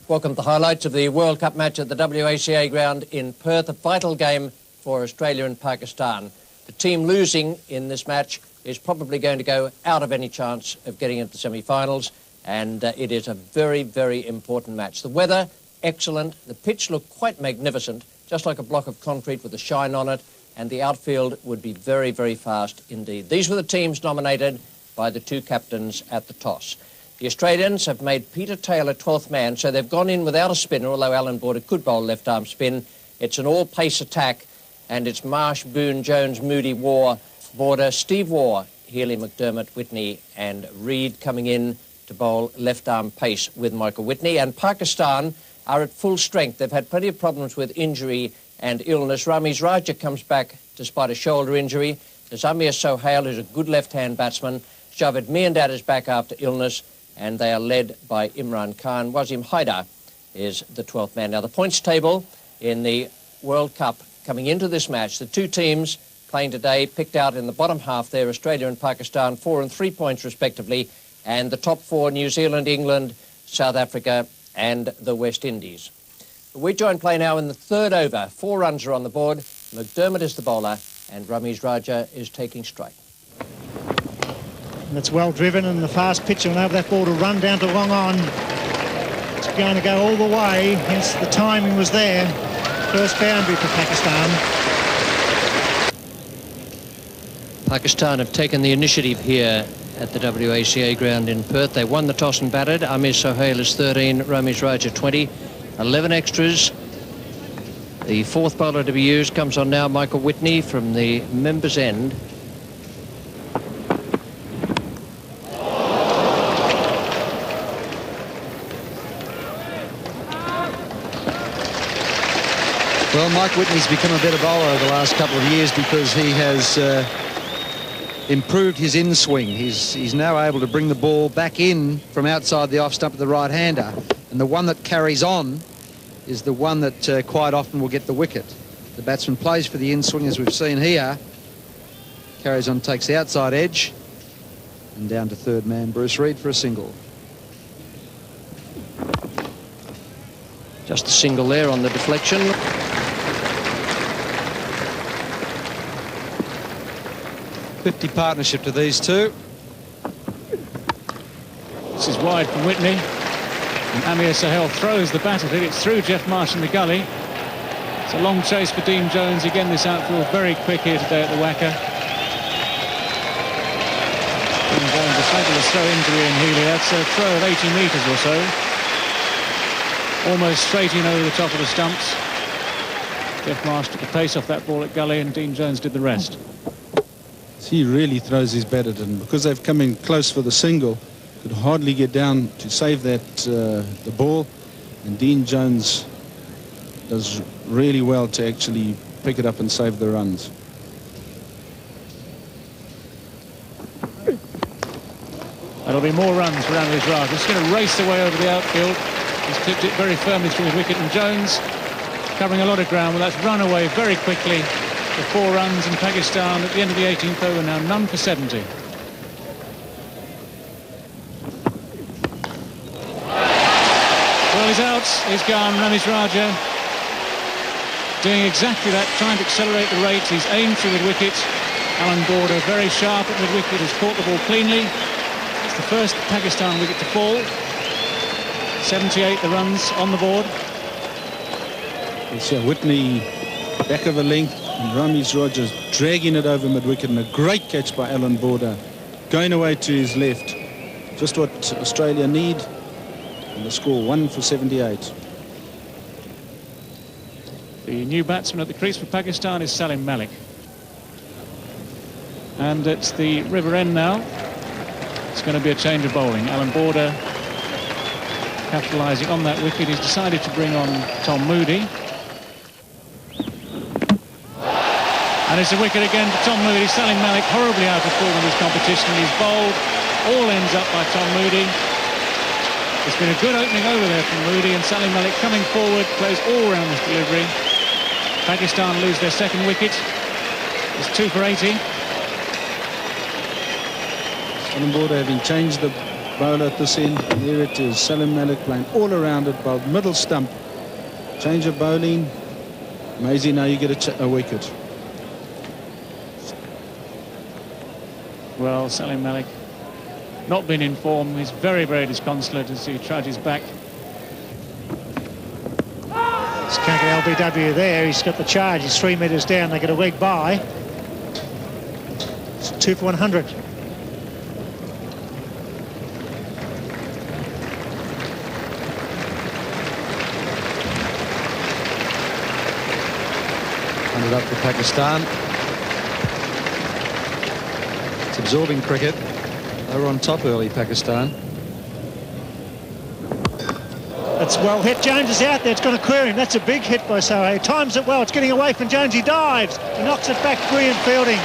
Welcome to the highlights of the World Cup match at the WACA ground in Perth, a vital game for Australia and Pakistan. The team losing in this match is probably going to go out of any chance of getting into the semi-finals, and it is a very, very important match. The weather, excellent. The pitch looked quite magnificent, just like a block of concrete with a shine on it, and the outfield would be very, very fast indeed. These were the teams nominated by the two captains at the toss. The Australians have made Peter Taylor 12th man, so they've gone in without a spinner, although Alan Border could bowl left-arm spin. It's an all-pace attack, and it's Marsh, Boone, Jones, Moody, Waugh, Border, Steve Waugh, Healy, McDermott, Whitney and Reid coming in to bowl left-arm pace with Michael Whitney. And Pakistan are at full strength. They've had plenty of problems with injury and illness. Ramiz Raja comes back despite a shoulder injury. There's Amir Sohail, who's a good left-hand batsman. Javed Miandad is back after illness, and they are led by Imran Khan. Wasim Haidar is the 12th man. Now, the points table in the World Cup coming into this match, the two teams playing today picked out in the bottom half there, Australia and Pakistan, 4 and 3 points respectively, and the top four, New Zealand, England, South Africa and the West Indies. We join play now in the third over. 4 runs are on the board. McDermott is the bowler, and Ramiz Raja is taking strike. That's well driven, and the fast pitch will enable that ball to run down to long on. It's going to go all the way, hence the timing was there. First boundary for Pakistan. Pakistan have taken the initiative here at the WACA ground in Perth. They won the toss and batted. Amir Sohail is 13, Ramiz Raja 20, 11 extras. The fourth bowler to be used comes on now, Michael Whitney from the members' end. Well, Mike Whitney's become a better bowler over the last couple of years because he has improved his in-swing. He's now able to bring the ball back in from outside the off stump of the right-hander. And the one that carries on is the one that quite often will get the wicket. The batsman plays for the in-swing, as we've seen here. Carries on, takes the outside edge. And down to third man, Bruce Reid for a single. Just a single there on the deflection. '50 partnership to these two. This is wide from Whitney. And Amir Sohail throws the bat at it. It's through Jeff Marsh in the gully. It's a long chase for Dean Jones. Again, this outfield very quick here today at the WACA. Dean Jones, a fabulous throw injury in Healy. That's a throw of 80 metres or so. Almost straight in over the top of the stumps. Jeff Marsh took the pace off that ball at gully, and Dean Jones did the rest. He really throws his bat at it, and because they've come in close for the single, could hardly get down to save that the ball, and Dean Jones does really well to actually pick it up and save the runs. That'll be more runs for Ramiz Raja. He's going to race away over the outfield. He's clipped it very firmly through his wicket, and Jones covering a lot of ground. Well, that's run away very quickly for 4 runs, and Pakistan at the end of the 18th over now, none for 70. Well, he's out, he's gone. Ramiz Raja doing exactly that, trying to accelerate the rate. He's aimed through the wicket. Alan Border very sharp at mid-wicket, has caught the ball cleanly. It's the first Pakistan wicket to fall. 78 the runs on the board. It's Whitney back of a length, and Ramiz Raja dragging it over mid-wicket, and a great catch by Alan Border, going away to his left. Just what Australia need, and the score 1 for 78. The new batsman at the crease for Pakistan is Salim Malik. And it's the river end now. It's going to be a change of bowling. Alan Border capitalising on that wicket. He's decided to bring on Tom Moody. And it's a wicket again for Tom Moody. Salim Malik horribly out of form in this competition. He's bowled. All ends up by Tom Moody. It's been a good opening over there from Moody, and Salim Malik coming forward, plays all round this delivery. Pakistan lose their second wicket. It's 2 for 80. Alan Border having changed the bowler at this end. And there it is. Salim Malik playing all around it, bowled middle stump. Change of bowling. Amazing, now you get a wicket. Well, Salim Malik not been in form. He's very, very disconsolate as he trudges back. It's Kanka LBW there. He's got the charge. He's 3 metres down. They get a leg by. It's 2 for 100. Up for Pakistan. It's absorbing cricket. They were on top early, Pakistan. That's well hit. Jones is out there. It's going to clear him. That's a big hit by Sohail. Times it well. It's getting away from Jones. He dives. He knocks it back. Brilliant fielding.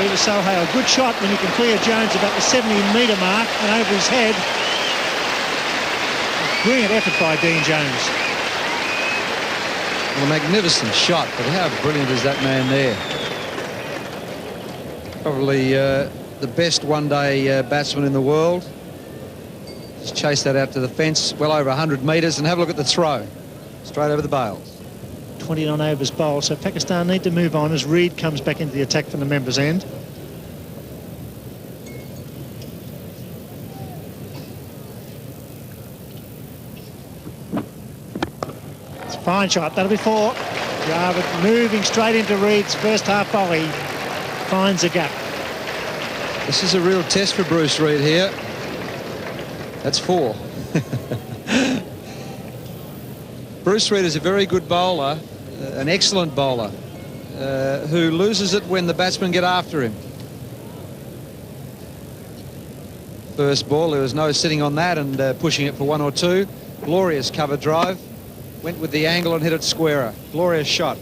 Over Sohail. Good shot when you can clear Jones about the 70-metre mark and over his head. Brilliant effort by Dean Jones. Well, a magnificent shot, but how brilliant is that man there? Probably the best one-day batsman in the world. Just chase that out to the fence, well over 100 metres, and have a look at the throw. Straight over the bails. 29 overs bowled, so Pakistan need to move on as Reed comes back into the attack from the members' end. Fine shot, that'll be 4. Jarvid moving straight into Reed's first half volley. Finds a gap. This is a real test for Bruce Reed here. That's 4. Bruce Reed is a very good bowler, an excellent bowler, who loses it when the batsmen get after him. First ball, there was no sitting on that and pushing it for 1 or 2. Glorious cover drive. Went with the angle and hit it squarer. Glorious shot.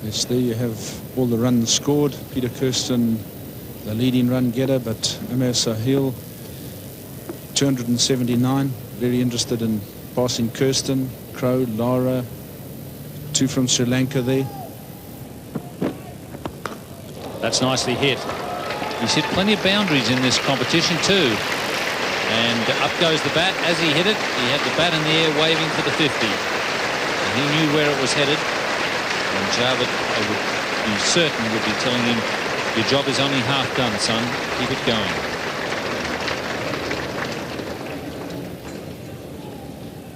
Yes, there you have all the runs scored. Peter Kirsten, the leading run getter, but Amir Sahil, 279. Very interested in passing Kirsten, Crow, Lara, 2 from Sri Lanka there. That's nicely hit. He's hit plenty of boundaries in this competition too. And up goes the bat. As he hit it, he had the bat in the air waving for the 50. And he knew where it was headed. And Jarvid, I would be certain, would be telling him, your job is only half done, son. Keep it going.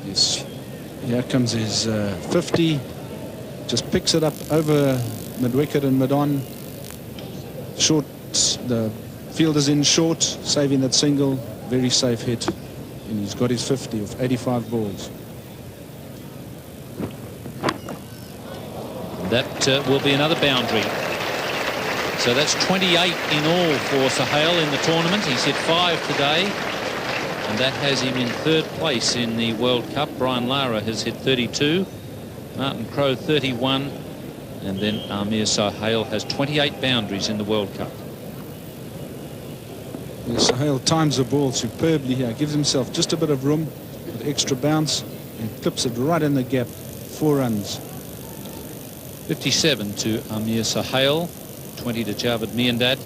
Yes. Here comes his 50. Just picks it up over mid-wicket and mid-on. Short, the fielder's in short, saving that single. Very safe hit, and he's got his 50 of 85 balls. That will be another boundary. So that's 28 in all for Sohail in the tournament. He's hit 5 today, and that has him in 3rd place in the World Cup. Brian Lara has hit 32, Martin Crowe 31, and then Amir Sohail has 28 boundaries in the World Cup. Sohail times the ball superbly here, gives himself just a bit of room with extra bounce and clips it right in the gap. 4 runs. 57 to Amir Sohail, 20 to Javed Miandad.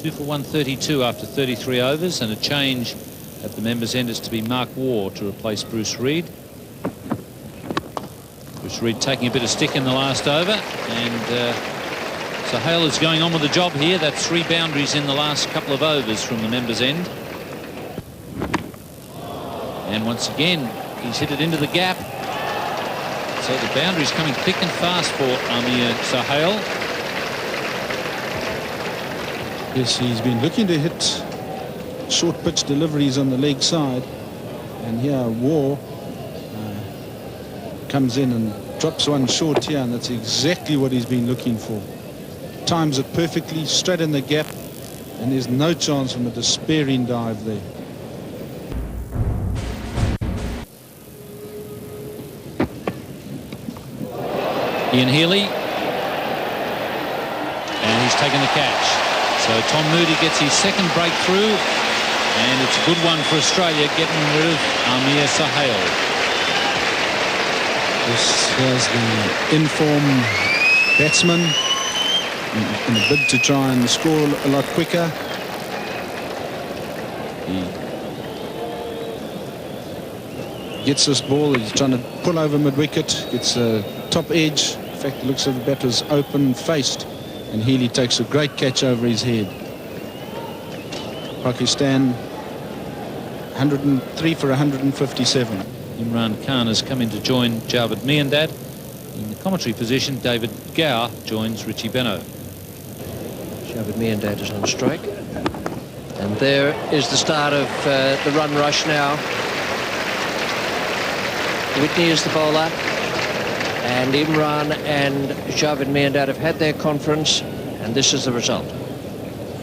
2 for 132 after 33 overs, and a change at the members' end is to be Mark Waugh to replace Bruce Reed. Bruce Reed taking a bit of stick in the last over, and Sohail is going on with the job here. That's 3 boundaries in the last couple of overs from the members' end. And once again, he's hit it into the gap. So the boundary's coming thick and fast for Amir Sohail. Yes, he's been looking to hit short pitch deliveries on the leg side. And here, Waugh comes in and drops one short here, and that's exactly what he's been looking for. Times it perfectly, straight in the gap, and there's no chance from a despairing dive there. Ian Healy, and he's taken the catch. So Tom Moody gets his 2nd breakthrough, and it's a good one for Australia, getting rid of Amir Sohail. This was the in-form batsman. in a bid to try and score a lot quicker. He gets this ball. He's trying to pull over mid-wicket. Gets a top edge. In fact, it looks like the bat was open-faced. And Healy takes a great catch over his head. Pakistan 103 for 157. Imran Khan has come in to join Javed Miandad. In the commentary position, David Gower joins Richie Beno. Javed Miandad is on strike. And there is the start of the run rush now. Whitney is the bowler. And Imran and Javed Miandad have had their conference. And this is the result.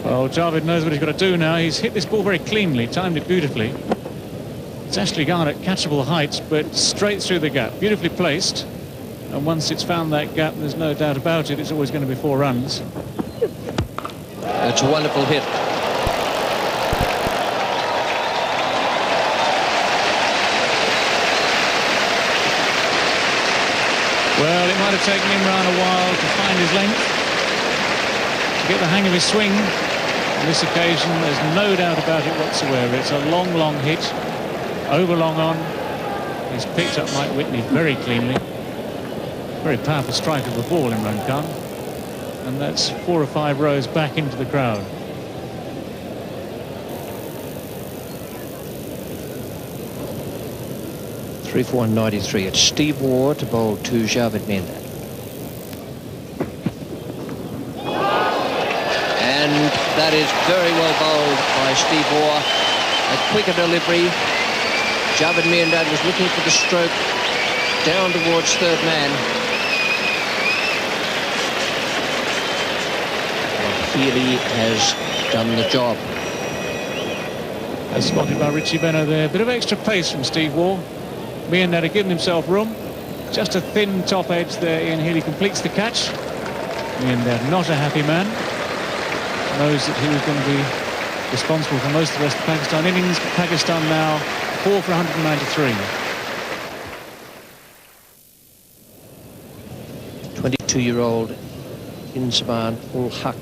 Well, Javed knows what he's got to do now. He's hit this ball very cleanly, timed it beautifully. It's actually gone at catchable heights, but straight through the gap. Beautifully placed. And once it's found that gap, there's no doubt about it, it's always going to be 4 runs. It's a wonderful hit. Well, it might have taken Imran a while to find his length, to get the hang of his swing. On this occasion, there's no doubt about it whatsoever. It's a long, long hit, over long on. He's picked up Mike Whitney very cleanly. Very powerful strike of the ball, Imran Khan. And that's 4 or 5 rows back into the crowd. Three for 193. It's Steve Waugh to bowl to Javed Miandad. And that is very well bowled by Steve Waugh. A quicker delivery. Javed Miandad was looking for the stroke down towards third man. Healy has done the job. As spotted by Richie Beno there. Bit of extra pace from Steve Waugh. Miandad had given himself room. Just a thin top edge there. Ian Healy completes the catch. Miandad not a happy man. Knows that he was going to be responsible for most of the rest of the Pakistan innings. Pakistan now 4 for 193. 22-year-old Inzamam ul Haq.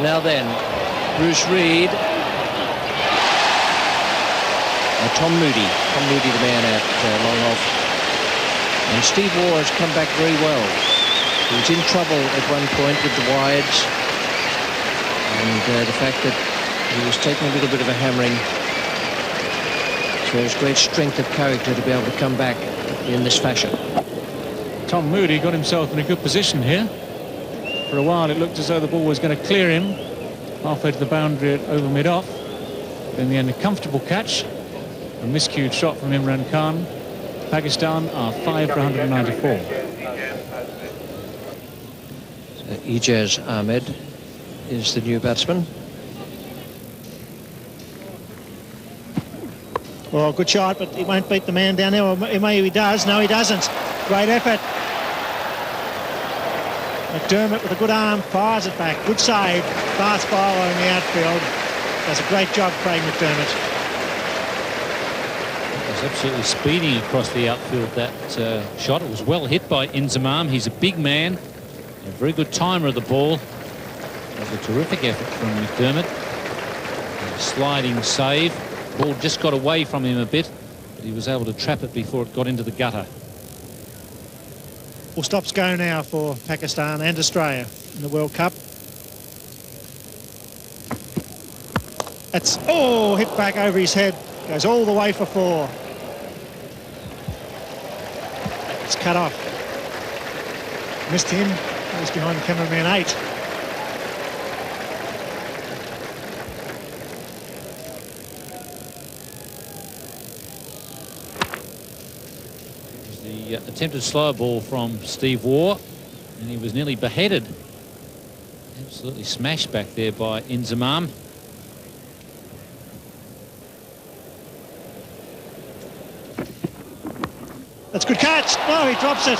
Now then, Bruce Reid. Tom Moody, the man at long off. And Steve Waugh has come back very well. He was in trouble at one point with the wides. And the fact that he was taking a little bit of a hammering shows great strength of character to be able to come back in this fashion. Tom Moody got himself in a good position here. For a while it looked as though the ball was going to clear him halfway to the boundary at over mid-off. In the end, a comfortable catch. A miscued shot from Imran Khan. Pakistan are 5 for 194. So Ijaz Ahmed is the new batsman. Well, good shot, but he won't beat the man down there. Or maybe he does. No, he doesn't. Great effort. McDermott with a good arm fires it back. Good save. Fast bowler in the outfield. Does a great job, Craig McDermott. Absolutely speeding across the outfield, that shot. It was well hit by Inzamam. He's a big man, a very good timer of the ball. That was a terrific effort from McDermott. A sliding save. Ball just got away from him a bit, but he was able to trap it before it got into the gutter. Full stops go now for Pakistan and Australia in the World Cup. That's, oh, hit back over his head. Goes all the way for 4. It's cut off. Missed him. He's behind cameraman 8. The attempted slower ball from Steve Waugh, and he was nearly beheaded. Absolutely smashed back there by Inzamam. That's a good catch. No, he drops it.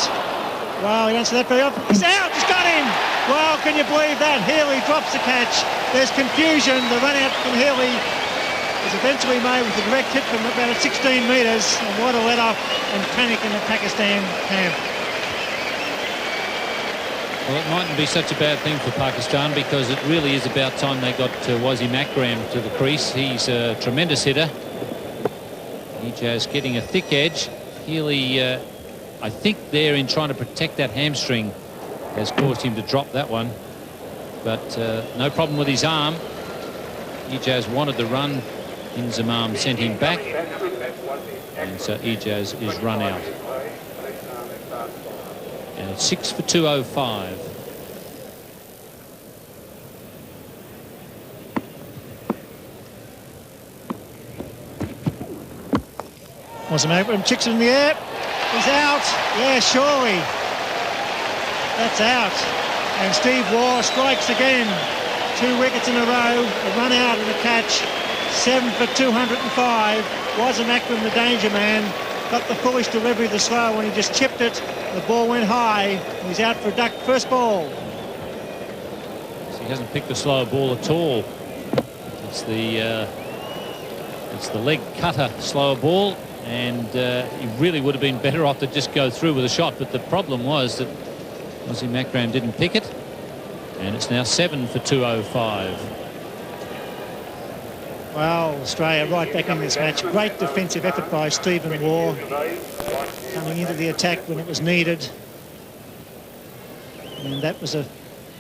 Wow, he don't see that very often. He's out. He's got him. Wow, can you believe that? Healy drops the catch. There's confusion. The run out from Healy. was eventually made with a direct hit from about 16 metres, and what a let-off and panic in the Pakistan camp. Well, it mightn't be such a bad thing for Pakistan, because it really is about time they got Wasim Akram to the crease. He's a tremendous hitter. Ijaz getting a thick edge. Healy, I think there in trying to protect that hamstring, has caused him to drop that one. But no problem with his arm. Ijaz wanted the run. Inzamam sent him back. And so Ijaz is run out. And it's 6 for 205. Wasim Akram chicks it in the air. He's out. Yeah, surely. That's out. And Steve Waugh strikes again. 2 wickets in a row. A run out and a catch. 7 for 205. Wasim Akram, the danger man, got the foolish delivery of the slow when he just chipped it. The ball went high. He's out for a duck. First ball. So he hasn't picked the slower ball at all. It's the leg cutter slower ball, and he really would have been better off to just go through with a shot. But the problem was that Wasim Akram didn't pick it, and it's now 7 for 205. Well, Australia right back in this match. Great defensive effort by Stephen Waugh, coming into the attack when it was needed. And that was a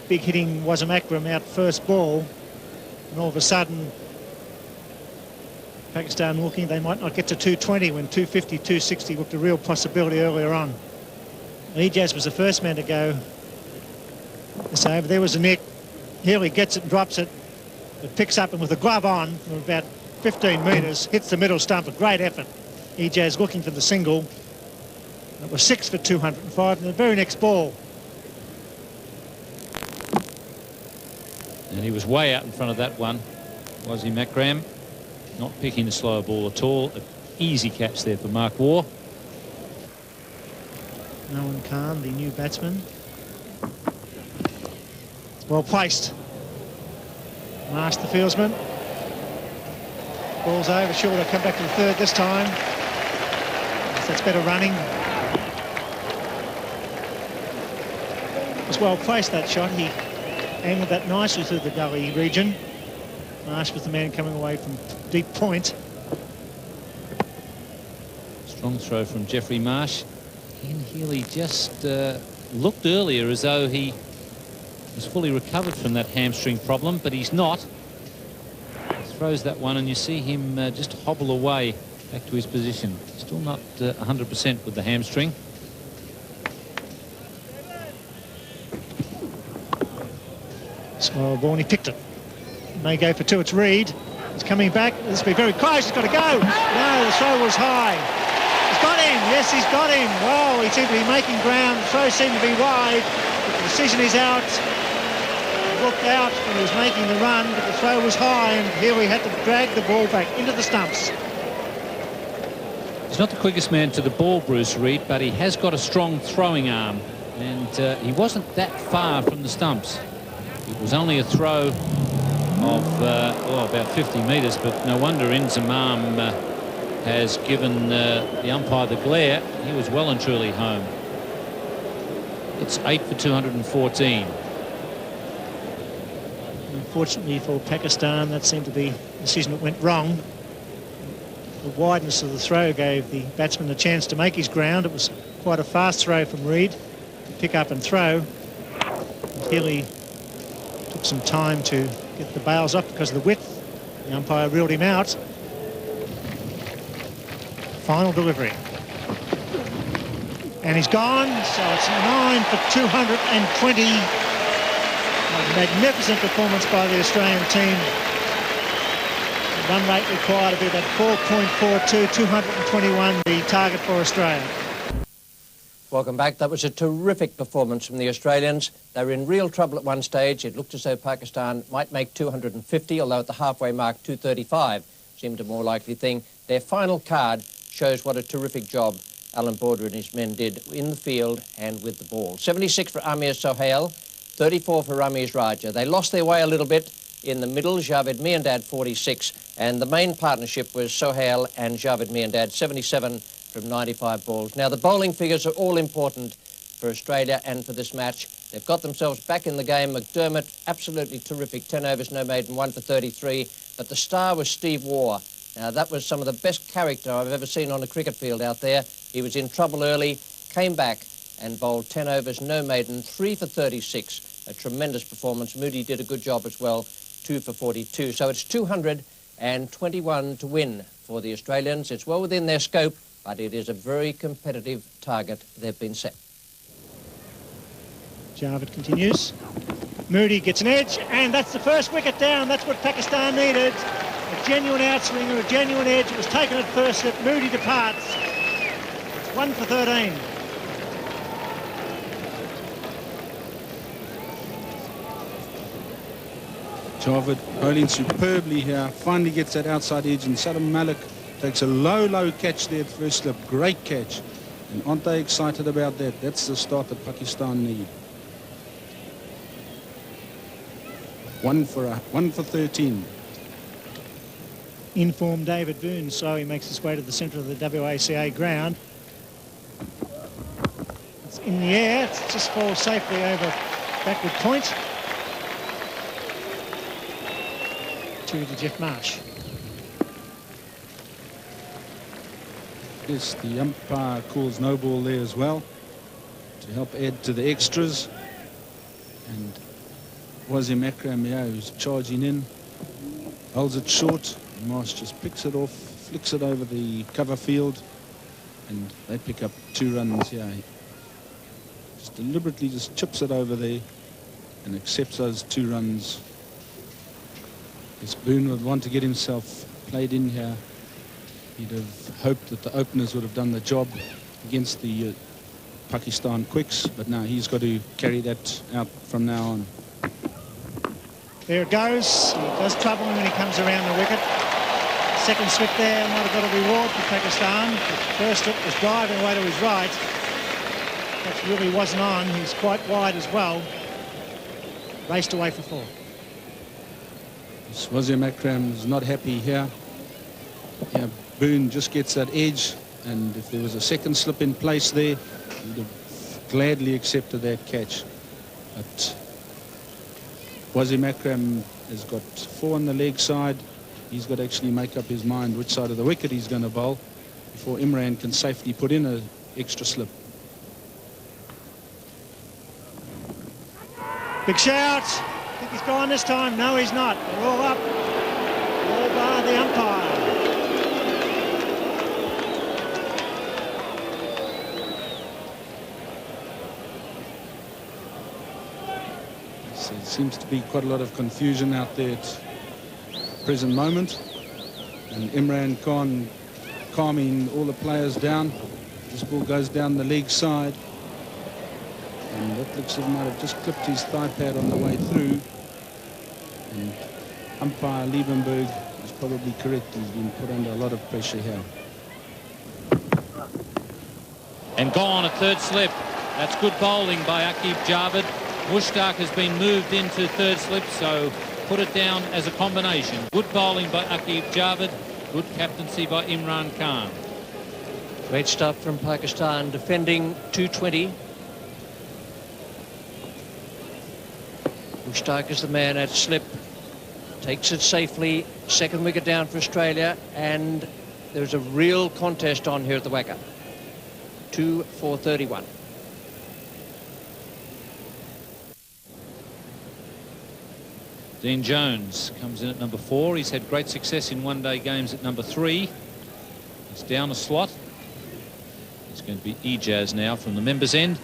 big hitting Wasim Akram out first ball. And all of a sudden, Pakistan looking they might not get to 220 when 250, 260 looked a real possibility earlier on. Ijaz was the first man to go. So over there was a nick. Healy gets it and drops it. It picks up and with a glove on from about 15 metres, hits the middle stump. A great effort. Ijaz looking for the single. It was 6 for 205 and the very next ball. And he was way out in front of that one. Wasim Akram not picking the slower ball at all. An easy catch there for Mark Waugh. Owen Khan, the new batsman. Well placed. Marsh, the fieldsman. Ball's over. Sure, they'll come back to the third this time. That's better running. It was well placed, that shot. He angled that nicely through the gully region. Marsh was the man coming away from deep point. Strong throw from Jeffrey Marsh. Ian Healy just looked earlier as though he was fully recovered from that hamstring problem, but he's not. He throws that one and you see him just hobble away back to his position. Still not 100% with the hamstring. Small ball, and he picked it. May go for 2. It's Reid. He's coming back. This will be very close. He's got to go. No, the throw was high. He's got him. Yes, he's got him. Wow, he seemed to be making ground. The throw seemed to be wide. But the decision is out. He looked out when he was making the run, but the throw was high, and here we had to drag the ball back into the stumps. He's not the quickest man to the ball, Bruce Reid, but he has got a strong throwing arm, and he wasn't that far from the stumps. It was only a throw of about 50 metres, but no wonder Inzamam has given the umpire the glare. He was well and truly home. It's 8 for 214. Unfortunately for Pakistan, that seemed to be a decision that went wrong. The wideness of the throw gave the batsman a chance to make his ground. It was quite a fast throw from Reid to pick up and throw. Healy took some time to get the bails off because of the width. The umpire ruled him out. Final delivery. And he's gone, so it's 9 for 220. A magnificent performance by the Australian team. The run rate required to be about 4.42, 221, the target for Australia. Welcome back. That was a terrific performance from the Australians. They were in real trouble at one stage. It looked as though Pakistan might make 250, although at the halfway mark 235 seemed a more likely thing. Their final card shows what a terrific job Alan Border and his men did in the field and with the ball. 76 for Amir Sohail, 34 for Ramiz Raja. They lost their way a little bit in the middle, Javed Miandad 46, and the main partnership was Sohail and Javed Miandad, 77 from 95 balls. Now, the bowling figures are all important for Australia and for this match. They've got themselves back in the game. McDermott, absolutely terrific, 10 overs, no maiden, 1 for 33, but the star was Steve Waugh. Now, that was some of the best character I've ever seen on a cricket field out there. He was in trouble early, came back and bowled 10 overs, no maiden, 3 for 36. A tremendous performance. Moody did a good job as well, 2 for 42. So it's 221 to win for the Australians. It's well within their scope, but it is a very competitive target they've been set. Javed continues. Moody gets an edge, and that's the first wicket down. That's what Pakistan needed. A genuine outswing or a genuine edge. It was taken at first slip. Moody departs. It's 1 for 13. Javed bowling superbly here. Finally gets that outside edge, and Salam Malik takes a low catch there at first slip. Great catch. And aren't they excited about that? That's the start that Pakistan need. 1 for 13. Informed David Boone, so he makes his way to the centre of the WACA ground. It's in the air, it just falls safely over backward point to the Jeff Marsh. Yes, the umpire calls no ball there as well to help add to the extras. And Wasim Akram, yeah, who's charging in, holds it short. Marsh just picks it off, flicks it over the cover field, and they pick up 2 runs here. Just deliberately just chips it over there and accepts those 2 runs. Yes, Boone would want to get himself played in here. He'd have hoped that the openers would have done the job against the Pakistan quicks, but now he's got to carry that out from now on. There it goes. He does trouble him when he comes around the wicket. Second slip there might have got a reward for Pakistan. The first slip was driving away to his right. That really wasn't on. He's quite wide as well. Raced away for 4. Wasim Akram's not happy here. Yeah, Boone just gets that edge, and if there was a second slip in place there, he'd have gladly accepted that catch. But Wasim Akram has got 4 on the leg side. He's got to actually make up his mind which side of the wicket he's going to bowl before Imran can safely put in an extra slip. Big shout. I think he's gone this time. No, he's not. They're all up. All bar the umpire. So there seems to be quite a lot of confusion out there at present moment, and Imran Khan calming all the players down. This ball goes down the leg side, and that looks like he might have just clipped his thigh pad on the way through, and umpire Liebenberg is probably correct. He's been put under a lot of pressure here. And gone at third slip. That's good bowling by Aqib Javed. Mushtaq has been moved into third slip, so put it down as a combination. Good bowling by Aqib Javed, good captaincy by Imran Khan. Great stuff from Pakistan, defending 220. Mushtaq is the man at slip, takes it safely, second wicket down for Australia, and there's a real contest on here at the WACA. 2 for 31. Dean Jones comes in at number 4. He's had great success in one-day games at number 3. He's down a slot. It's going to be Ijaz now from the members' end.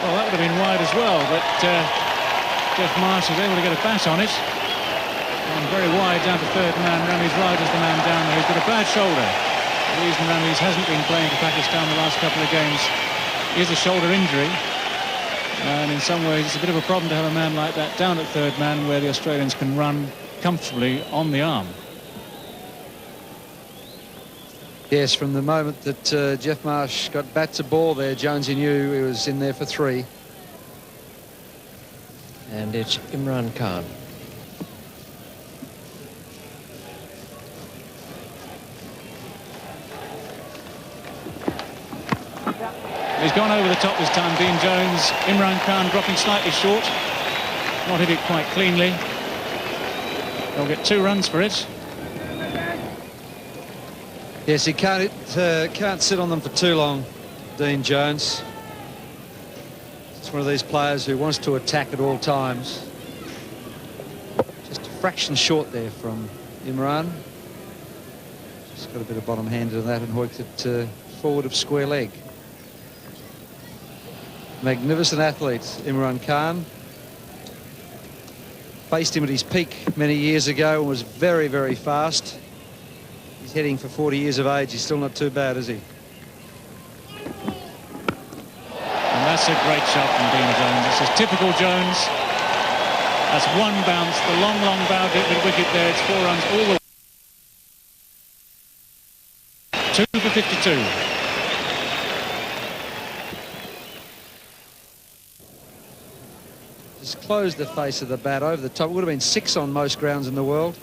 Well, that would have been wide as well, but Jeff Marsh was able to get a bat on it. And very wide down to third man. Ramiz Raj is the man down there. He's got a bad shoulder. The reason Ramiz hasn't been playing for Pakistan the last couple of games is a shoulder injury. And in some ways, it's a bit of a problem to have a man like that down at third man where the Australians can run comfortably on the arm. Yes, from the moment that Jeff Marsh got bat to ball there, Jonesy knew he was in there for 3. And it's Imran Khan. He's gone over the top this time, Dean Jones. Imran Khan dropping slightly short. Not hit it quite cleanly. They'll get 2 runs for it. Yes, he can't sit on them for too long, Dean Jones. It's one of these players who wants to attack at all times. Just a fraction short there from Imran. Just got a bit of bottom handed on that and hooked it forward of square leg. Magnificent athlete, Imran Khan. Faced him at his peak many years ago and was very, very fast. He's heading for 40 years of age. He's still not too bad, is he? And that's a great shot from Dean Jones. This is typical Jones. That's 1 bounce. The long bound at mid-wicket there. It's 4 runs all the way. 2 for 52. Just closed the face of the bat over the top. It would have been 6 on most grounds in the world.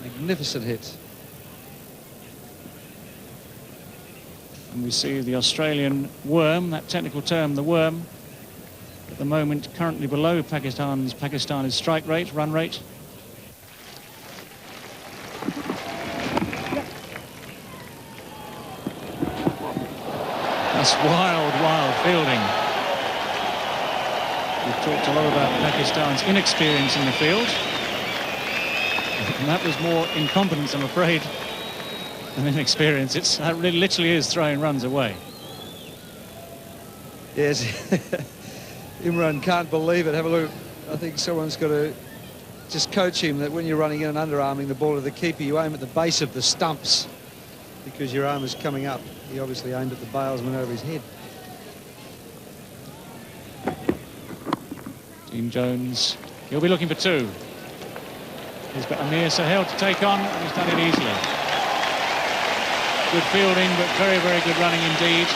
Magnificent hit. And we see the Australian worm, that technical term, the worm, at the moment currently below Pakistan's strike rate, run rate. That's wild fielding. We've talked a lot about Pakistan's inexperience in the field. And that was more incompetence, I'm afraid, than inexperience. That really literally is throwing runs away. Yes. Imran can't believe it. Have a look. I think someone's got to just coach him that when you're running in and underarming the ball to the keeper, you aim at the base of the stumps because your arm is coming up. He obviously aimed at the bailsman over his head. Dean Jones, he'll be looking for 2. He's got Amir Sahel to take on, and he's done it easily. Good fielding, but very, very good running indeed.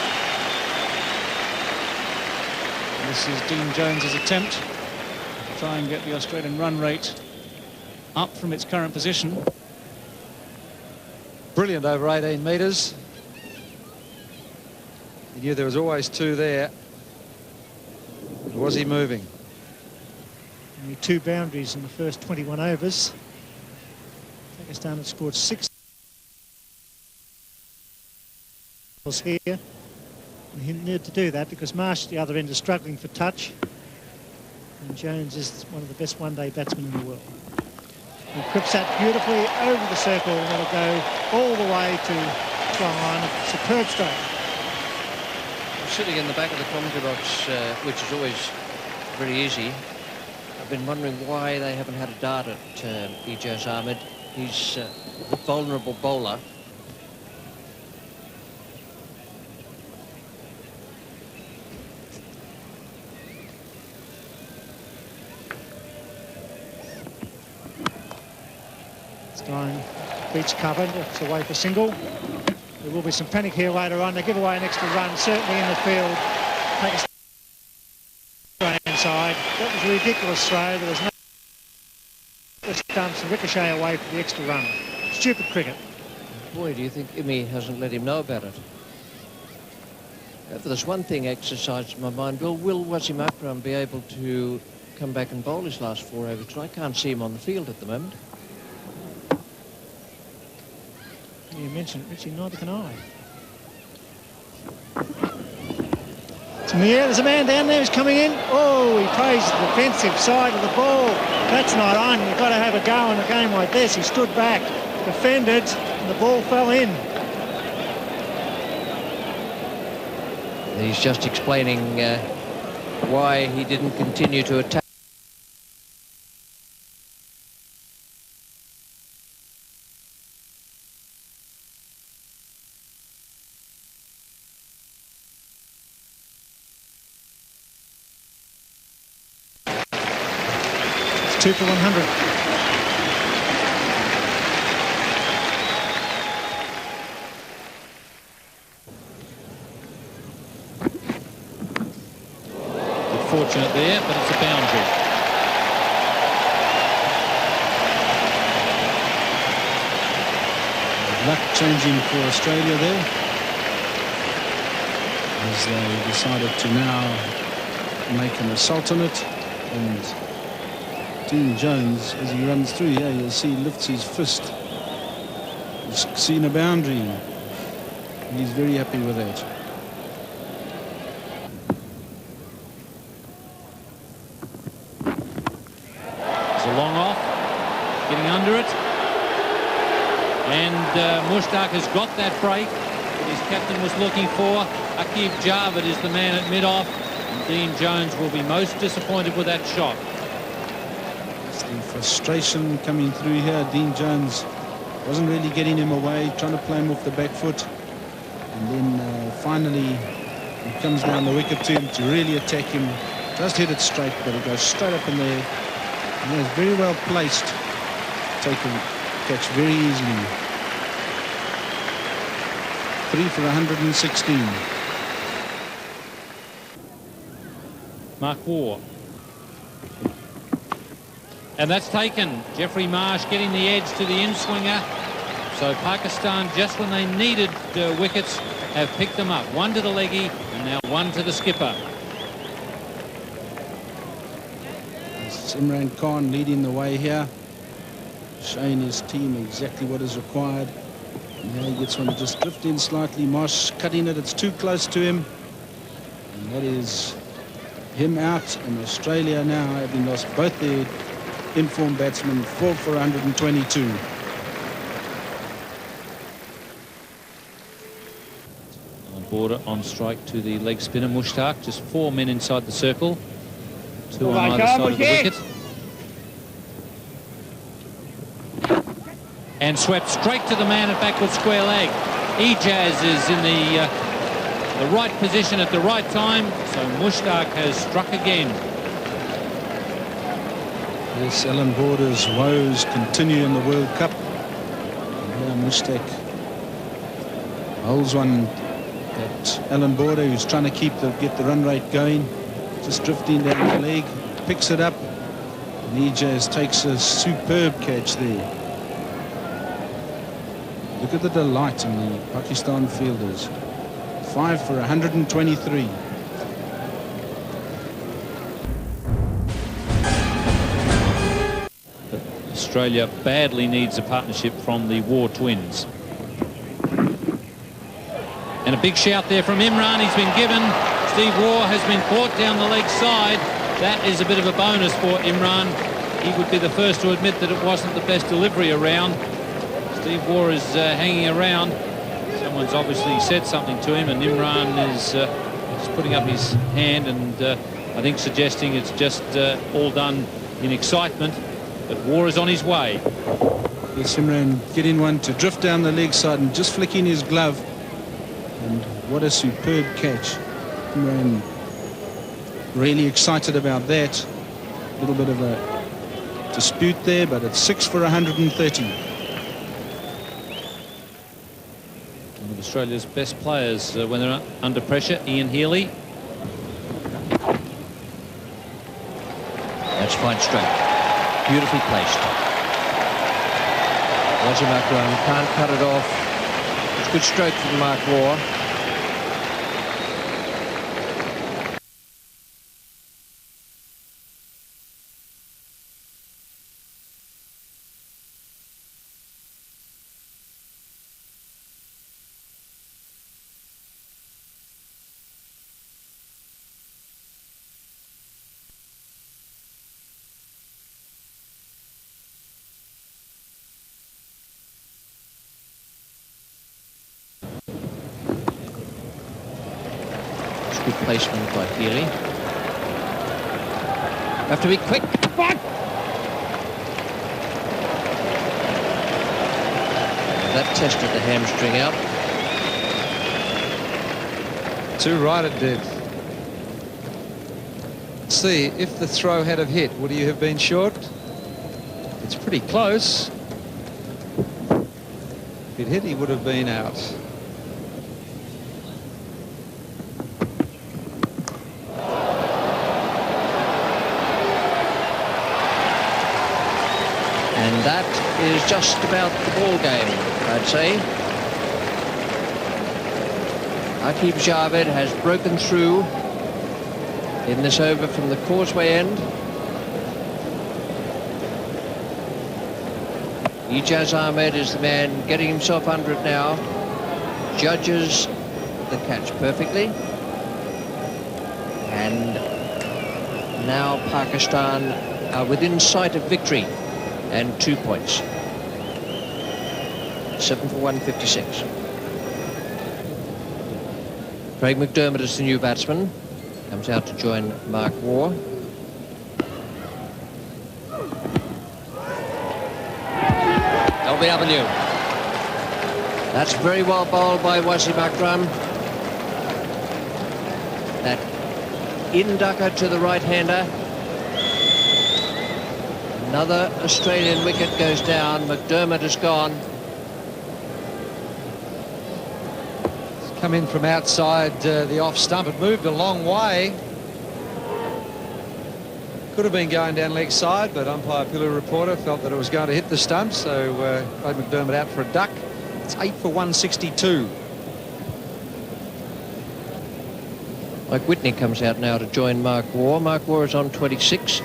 And this is Dean Jones's attempt to try and get the Australian run rate up from its current position. Brilliant over 18 metres. He knew there was always 2 there. Was he moving? Only 2 boundaries in the first 21 overs. Pakistan had scored 6 here. And he needed to do that because Marsh at the other end is struggling for touch. And Jones is one of the best one-day batsmen in the world. He clips that beautifully over the circle and it'll go all the way to try line. A superb stroke. Sitting in the back of the commentary box, which is always very easy, I've been wondering why they haven't had a dart at Ijaz Ahmed. He's a vulnerable bowler. Stein beats covered, it's away for single. There will be some panic here later on. They give away an extra run, certainly in the field. Pakistan inside. That was a ridiculous throw. There was no stumps and ricochet away for the extra run. Stupid cricket. Boy, do you think Imi hasn't let him know about it? There's one thing exercised in my mind. Will Wasim Akram be able to come back and bowl his last 4 overs? Because I can't see him on the field at the moment. You mentioned it, Richie, neither can I. It's in the air, there's a man down there who's coming in. Oh, he plays the defensive side of the ball. That's not on. You've got to have a go in a game like this. He stood back, defended, and the ball fell in. He's just explaining why he didn't continue to attack. It's 2 for 100. Fortunate there, but it's a boundary. luck changing for Australia there, as they decided to now make an assault on it. And Dean Jones, as he runs through here, you'll see he lifts his fist. He's seen a boundary. He's very happy with that. It's a long off, getting under it. And Mushtaq has got that break that his captain was looking for. Aqib Javed is the man at mid-off. And Dean Jones will be most disappointed with that shot. It's the frustration coming through here. Dean Jones wasn't really getting him away, trying to play him off the back foot. And then finally he comes down the wicket to him to really attack him. Just hit it straight, but it goes straight up in the air. And he's very well placed. Take a catch very easily. 3 for 116. Mark Waugh. And that's taken. Jeffrey Marsh getting the edge to the in-swinger. So Pakistan, just when they needed wickets, have picked them up. One to the leggy and now one to the skipper. It's Imran Khan leading the way here, showing his team exactly what is required. And now he gets one to just drift in slightly. Marsh cutting it. It's too close to him. And that is him out. And Australia now, having lost both their in-form batsmen, 4 for 122. Border on strike to the leg spinner Mushtaq. Just 4 men inside the circle. 2 on either side of the wicket. And swept straight to the man at backward square leg. Ijaz is in the right position at the right time. So Mushtaq has struck again. Yes, Alan Border's woes continue in the World Cup. And now Mushtaq holds one at Alan Border, who's trying to get the run rate going. Just drifting down the leg, picks it up. And Ijaz takes a superb catch there. Look at the delight in the Pakistan fielders. 5 for 123. Australia badly needs a partnership from the Waugh twins. And a big shout there from Imran. He's been given. Steve Waugh has been caught down the leg side. That is a bit of a bonus for Imran. He would be the first to admit that it wasn't the best delivery around. Steve Waugh is hanging around. Someone's obviously said something to him, and Imran is putting up his hand and I think suggesting it's just all done in excitement. But Waugh is on his way. Yes, Imran getting one to drift down the leg side and just flicking his glove. And what a superb catch. Imran really excited about that. A little bit of a dispute there, but it's 6 for 130. One of Australia's best players when they're under pressure, Ian Healy. That's fine stroke. Beautifully placed. Wazim Akram can't cut it off. It's a good stroke from Mark Waugh. Good placement by Healy. Have to be quick. That tested the hamstring out. Too right it did. Let's see, if the throw had have hit, would he have been short? It's pretty close. If it hit, he would have been out. And that is just about the ball game. I'd say. Aqib Javed has broken through in this over from the causeway end. Ijaz Ahmed is the man getting himself under it now. Judges the catch perfectly. And now Pakistan are within sight of victory and 2 points. 7 for 156. Craig McDermott is the new batsman. Comes out to join Mark Waugh. LBW. That's very well bowled by Wasim Akram. That in-ducker to the right-hander. Another Australian wicket goes down. McDermott is gone. It's come in from outside the off stump. It moved a long way. Could have been going down leg side, but umpire Pillar Reporter felt that it was going to hit the stump, so played McDermott out for a duck. It's 8 for 162. Mike Whitney comes out now to join Mark Waugh. Mark Waugh is on 26.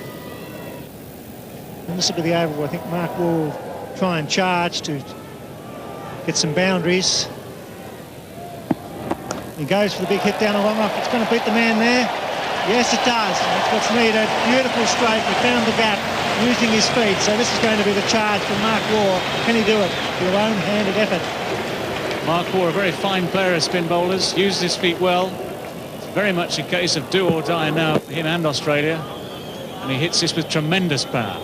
And this will be the over where I think Mark will try and charge to get some boundaries. He goes for the big hit down the long off. It's going to beat the man there. Yes, it does. That's what's needed. Beautiful straight. He found the gap using his feet. So this is going to be the charge for Mark Waugh. Can he do it? Your own-handed effort. Mark Waugh, a very fine player of spin bowlers, uses his feet well. It's very much a case of do or die now for him and Australia. And he hits this with tremendous power.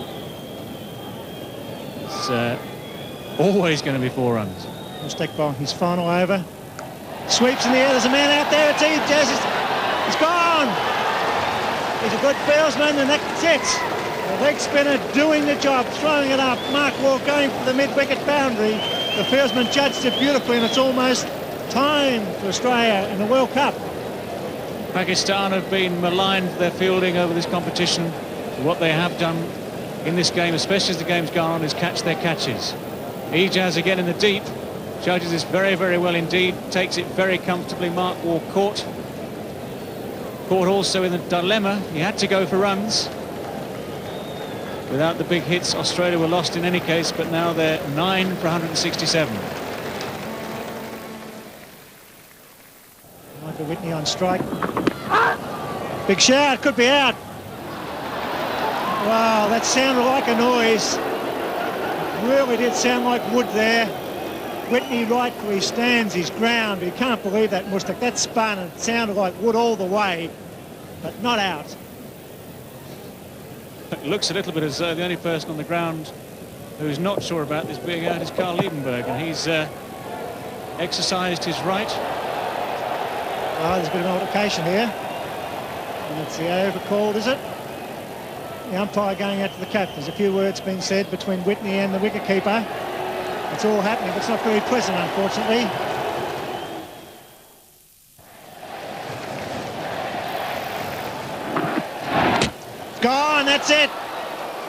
It's always going to be 4 runs. Mushtaq bowling his final over. Sweeps in the air. There's a man out there. It's Ijaz. He's gone. He's a good fieldsman, and that's it. The leg spinner doing the job, throwing it up. Mark Waugh going for the mid-wicket boundary. The fieldsman judged it beautifully, and it's almost time for Australia in the World Cup. Pakistan have been maligned for their fielding over this competition. What they have done in this game, especially as the game's gone on, is catch their catches. Ijaz again in the deep. Judges this very, very well indeed. Takes it very comfortably. Mark Waugh caught. Caught also in the dilemma. He had to go for runs. Without the big hits, Australia were lost in any case, but now they're 9 for 167. Michael Whitney on strike. Big shout, could be out. Wow, that sounded like a noise. It really did sound like wood there. Whitney right where he stands his ground. You can't believe that, Mushtaq. That spun and it sounded like wood all the way, but not out. It looks a little bit as though the only person on the ground who's not sure about this being out is Carl Liebenberg, and he's exercised his right. Oh, there's a bit of altercation here. And it's the over called, is it? The umpire going out to the cap. There's a few words being said between Whitney and the wicketkeeper. It's all happening, but it's not very pleasant, unfortunately. Gone, that's it.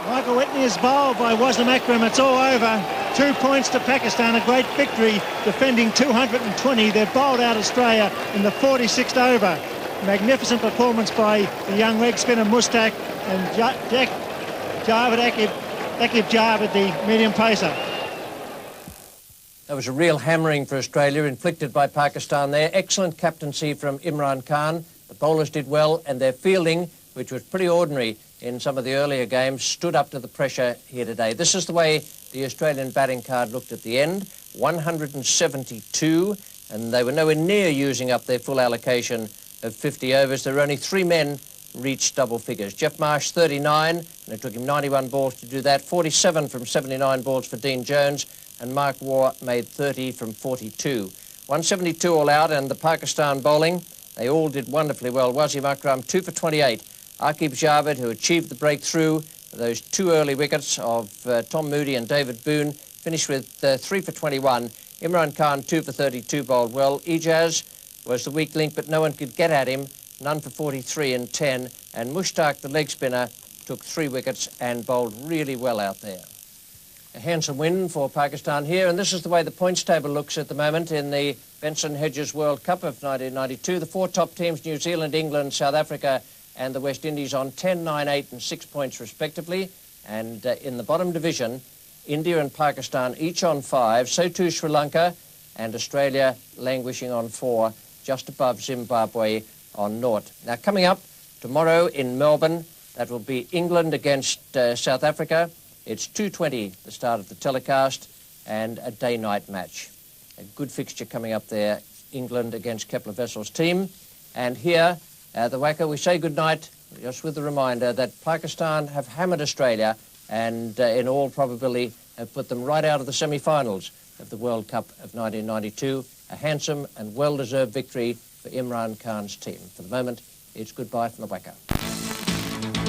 Michael Whitney is bowled by Wasim Akram. It's all over. 2 points to Pakistan, a great victory, defending 220. They've bowled out Australia in the 46th over. Magnificent performance by the young leg spinner Mushtaq and Aqib Javed, the medium pacer. That was a real hammering for Australia inflicted by Pakistan there. Excellent captaincy from Imran Khan. The bowlers did well, and their fielding, which was pretty ordinary in some of the earlier games, stood up to the pressure here today. This is the way the Australian batting card looked at the end. 172, and they were nowhere near using up their full allocation of 50 overs. There were only 3 men reached double figures. Jeff Marsh, 39, and it took him 91 balls to do that. 47 from 79 balls for Dean Jones, and Mark Waugh made 30 from 42. 172 all out, and the Pakistan bowling, they all did wonderfully well. Wasim Akram, 2 for 28. Aqib Javed, who achieved the breakthrough, those 2 early wickets of Tom Moody and David Boone, finished with 3 for 21. Imran Khan, 2 for 32, bowled well. Ijaz was the weak link, but no one could get at him. None for 43 and 10. And Mushtaq, the leg spinner, took 3 wickets and bowled really well out there. A handsome win for Pakistan here, and this is the way the points table looks at the moment in the Benson Hedges World Cup of 1992. The four top teams, New Zealand, England, South Africa and the West Indies, on 10, 9, 8 and 6 points respectively. And in the bottom division, India and Pakistan each on 5, so too Sri Lanka, and Australia languishing on 4, just above Zimbabwe on 0. Now, coming up tomorrow in Melbourne, that will be England against South Africa. It's 2:20, the start of the telecast, and a day-night match. A good fixture coming up there, England against Kepler Vessel's team. And here, the WACA, we say goodnight, just with the reminder that Pakistan have hammered Australia and in all probability have put them right out of the semi-finals of the World Cup of 1992. A handsome and well-deserved victory for Imran Khan's team. For the moment, it's goodbye from the WACA.